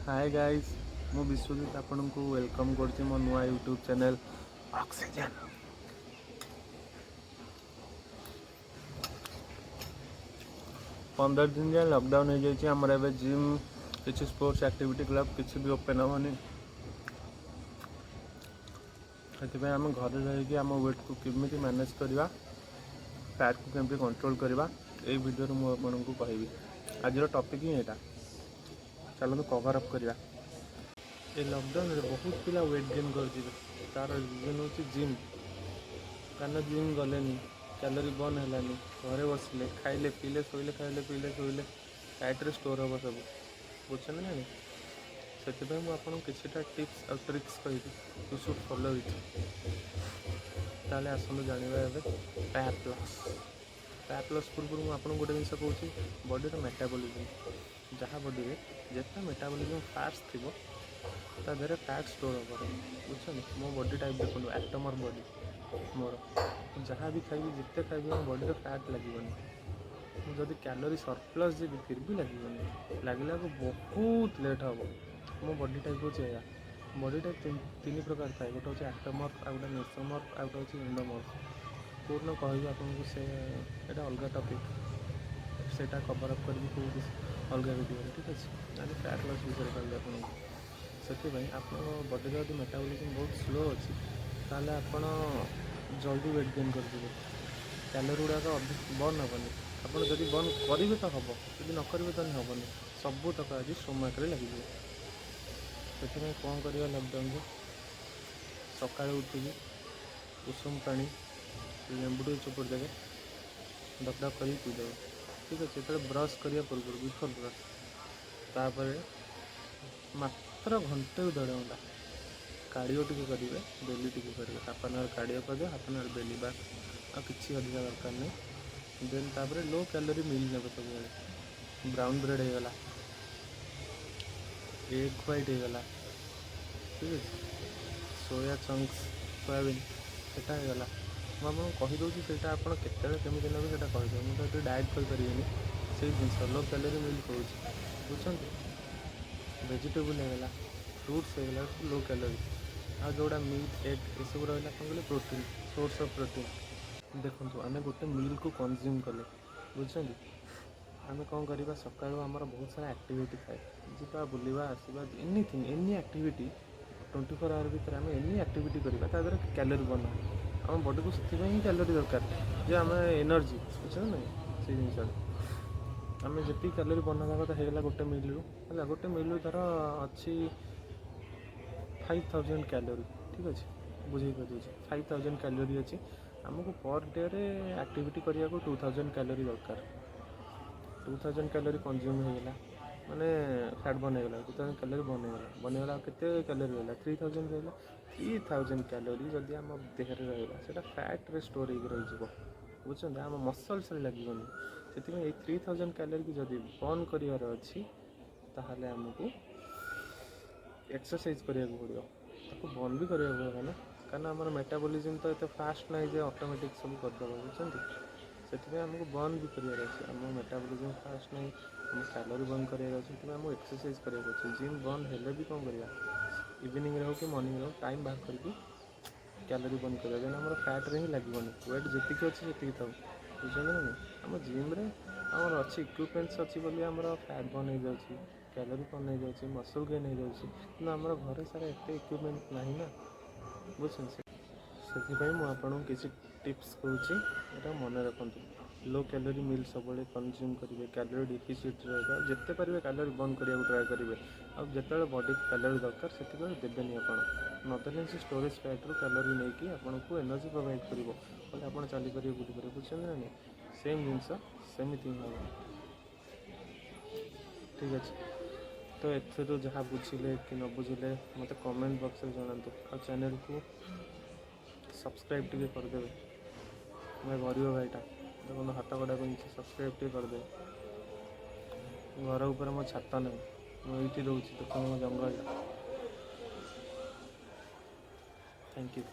Hi guys मु विश्वजीत आपन को वेलकम करछि मो नुआ यूट्यूब चैनल ऑक्सीजन। 15 दिन जाए लॉकडाउन हो जाए आमर ए जिम किसी स्पोर्ट्स एक्टिविटी क्लब किसी भी ओपन हेनी से आम घर रही आम वेट को केमी मैनेज करवा फैट को केमी कंट्रोल करवा ये वीडियो मुझे आपको कहबी। आज टॉपिक ही यहाँ चलो कवर अप करवा। ये लॉकडाउन में बहुत पिला वेट गेन कर तार रिजन हूँ जिम कारण जिम गले कैलोरी बर्न है घरे बसिले खाइले पीले शोले खाइले पीले शोले डाइट्रे स्टोर हम सब बुझे ना से मुझे किसी टिप्स और ट्रिक्स कहि यू शुड फॉलो इट। ताले आसନ୍ତୁ जानिबा एबे फैट लॉस पूर्व मुझे गोटे जिन कहूँ बॉडी मेटाबॉलिज्म जहाँ बॉडी में जितना मेटाबॉलिज्म फास्ट थी देहरे फैट स्टोर हम बुझे मो बॉडी टाइप देखो एक्टमर बॉडी मोर जहाँ भी खाइबी जिते खाइबी मो बॉडी फैट लगे मुझे कैलोरी सरप्लस जी फिर भी लगे लगला को बहुत लेट हम मो बॉडी टाइप हो बॉडी टाइप तीन प्रकार थाए गोटे हूँ एक्टोमर्फ आ गए मेसोमर्फ आ गए हूँ एंडोमर्फ पूर्ण कह आपको से यहाँ अलग टॉपिक सेटा कवर अप करी कौन अलग वीडियो ठीक अच्छे आज फैट लॉस विषय कहबी आपको से आप बॉडी जब मेटाबॉलिज्म बहुत स्लो अच्छी ताले आप जल्दी वेट गेन कर कैलोरी गुड़ाक अधिक बर्न हेनी आपड़ जब बर्न करेंगे तो हम जब न करेंगे तो हेनी सबू तक आज स्टोमक लगे से कौन करवा लॉकडाउन सका उठिकी उषुम पानी लेंबू टे चुपुड़ देवे डकडाक कर पीदेव ठीक अच्छे जो ब्रश करने पूर्व बिफोर ब्रश तापर मात्र घंटे 1.5 घंटा कार्डियो टी करेंगे बेली टी करेंगे हाफ एन आवर कार्डियो कर हाफ एन आवर बेली बात आ किसी अधिका दरकार नहीं। देन तापर लो कैलोरी मिल ने सब ब्राउन ब्रेड होगला एग व्हाइट होगला ठीक है सोया चंक्स सोयाबीन सेटा होगला मुझे कहीदे से आपड़ी नेबे से कहीदे मुझे डाएट करें से जिन लो कैलोरी मिल कौन बुझे वेजिटेबल होगला फ्रूट्स होगला लो कैलोरी आ जोड़ा मीट एग ये सब रहा कौन कहले प्रोटीन सोर्स ऑफ प्रोटीन देखो आम गोटे मिल को कंज्यूम कले बुझे आम कौन करवा सका बहुत सारा एक्टिविटी थाए जीवा बुलवा आसवा एनीथिंग एनी एक्टिविटी 24 आवर भर आम एनी एक्टिविटी करवा तरह कैलोरी बर्न आम बॉडी को से ही कैलोरी दरकार जे आम एनर्जी बुझे ना से जिन आम जी कैलोरी बर्न हाँ कथा होगा गोटे मिल है गोटे मिल धर अच्छी 5000 कैलोरी ठीक अच्छे बुझे कर 5000 कैलोरी अच्छी आमको पर डे रे एक्टिविटी करने को 2000 कैलोरी दरकार 2000 कैलोरी कंज्यूम होगा माने फैट बनेगा 2000 कैलोरी बनेगा केते कैलोरी होगा 3000 होगा 3000 कैलोरी जदि आम देह रहा से फैट रे स्टोर हो रही बुझे आम मसल्स लगे से 3000 कैलोरी की जब बर्न करार अच्छी ताहले आमको एक्सरसाइज करा पड़ो ताको बंद भी करा पड़ेगा ना कारण आम मेटाबॉलिज्म तो ये फास्ट ना जे ऑटोमेटिक सब करदे बुझे से आमको बर्न भी करार अच्छे आम मेटाबॉलिज्म फास्ट नहीं आम कैलोरी बर्न करार अच्छे आमको एक्सरसाइज करार अच्छे जिम बंद हेले भी कौन करवा इवनिंग हो कि मॉर्निंग हो टाइम बाहर करके कैलोरी बर्न करा देन आम फैट रे ही लगे वेट जी अच्छे जी था बुझे ना आम जिम रे आम अच्छी इक्विपमेंट्स अच्छी बोली आम फैट बर्न हो जाए कैलोरी बर्न हो जाए मसल गेन हो जाए कि आम घरे सारा एत इक्विपमेंट ना ना बुझे से मुझे किसी टिप्स कहूँ मन रखु लो कैलोरी मिल सब कंज्यूम करेंगे कैलोरी डिफिसिट रहेगा जिते पारे कैलोरी बर्न करने ट्राए करेंगे और जिते बॉडी कैलोरी दरकार से देवेनि आप नदेले से स्टोरेज फैट रू कैलोरी नहीं आपको एनर्जी प्रोवाइड कर आप चलीपर बुलीपर बुझे ना सेम जिनस सेमती हम ठीक अच्छे तो एथर जहाँ बुझिले कि न बुझिले मत कमेंट बॉक्स में जनातु आ चैनल को सब्सक्राइब टे करदे मैं गरीब भाईटा देखो हाथ कड़ा नीचे सब्सक्राइब टे करदे घर ऊपर मो छात नहीं मुझे रोचे देखो मो जंगल। Thank you.